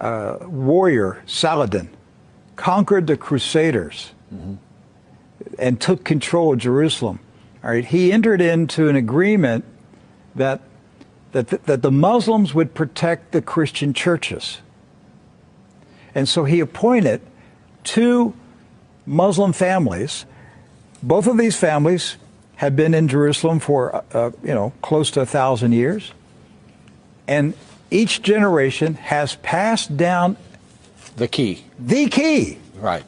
warrior Saladin conquered the Crusaders and took control of Jerusalem. All right, he entered into an agreement that the Muslims would protect the Christian churches. And so he appointed two Muslim families. Both of these families had been in Jerusalem for, close to 1,000 years. And each generation has passed down the key. The key. Right.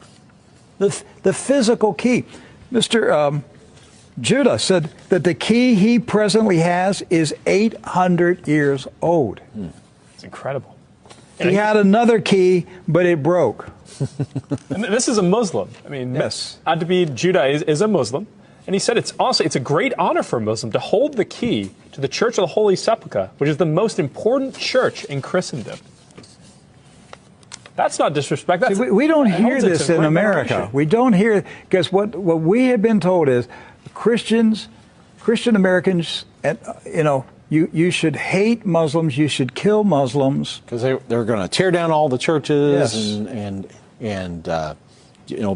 The physical key. Mr. Judah said that the key he presently has is 800 years old. It's incredible. He had another key, but it broke. And this is a Muslim. I mean, yes. Adnabi Judah is a Muslim. And he said it's a great honor for a Muslim to hold the key to the Church of the Holy Sepulchre, which is the most important church in Christendom. That's not disrespect. That's, See, we don't hear this in America. We don't hear, because what we have been told is Christian Americans, you should hate Muslims, you should kill Muslims. Because they're going to tear down all the churches yes. and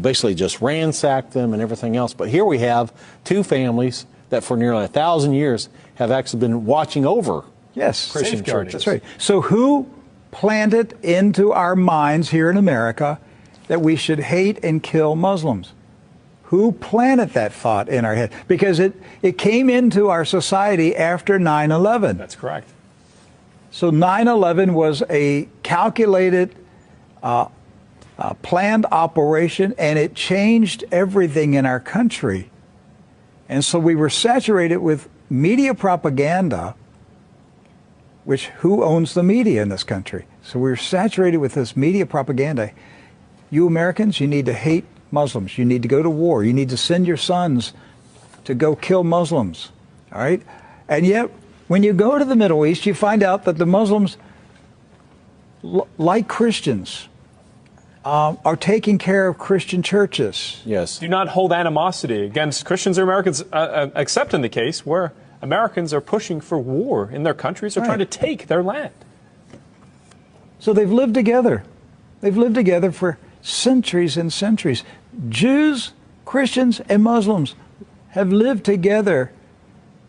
basically just ransack them and everything else. But here we have two families that for nearly 1,000 years have actually been watching over Christian churches. That's right. So who planted into our minds here in America that we should hate and kill Muslims? Who planted that thought in our head? Because it came into our society after 9/11. That's correct. So 9/11 was a calculated, planned operation, and it changed everything in our country. And so we were saturated with media propaganda, which who owns the media in this country? So we were saturated with this media propaganda. You Americans, you need to hate Muslims. You need to go to war. You need to send your sons to go kill Muslims. All right? And yet, when you go to the Middle East, you find out that the Muslims, like Christians, are taking care of Christian churches. Yes. Do not hold animosity against Christians or Americans, except in the case where Americans are pushing for war in their countries or trying to take their land. So they've lived together. They've lived together for centuries and centuries. Jews, Christians, and Muslims have lived together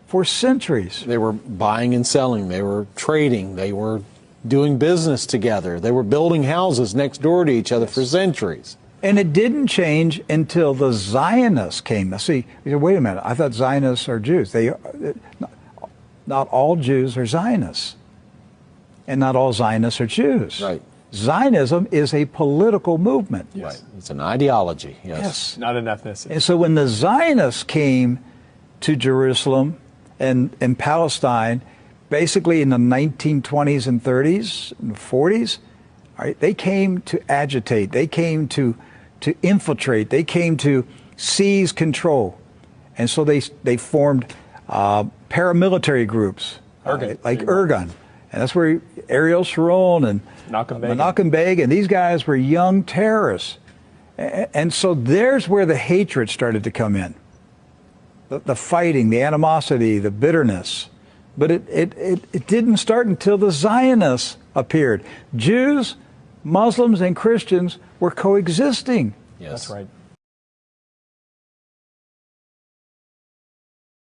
for centuries. They were buying and selling. They were trading. They were doing business together. They were building houses next door to each other for centuries. And it didn't change until the Zionists came. Now, see, you say, wait a minute, I thought Zionists are Jews. Not all Jews are Zionists. And not all Zionists are Jews. Right. Zionism is a political movement. Yes. Right. It's an ideology. Yes. Not an ethnicity. And so when the Zionists came to Jerusalem and Palestine, basically in the 1920s and 30s and 40s, all right, they came to agitate. They came to infiltrate. They came to seize control. And so they formed paramilitary groups, like Irgun. And that's where Ariel Sharon and Menachem Begin, and these guys were young terrorists. And so there's where the hatred started to come in. The fighting, the animosity, the bitterness. But it didn't start until the Zionists appeared. Jews, Muslims, and Christians were coexisting. Yes. That's right.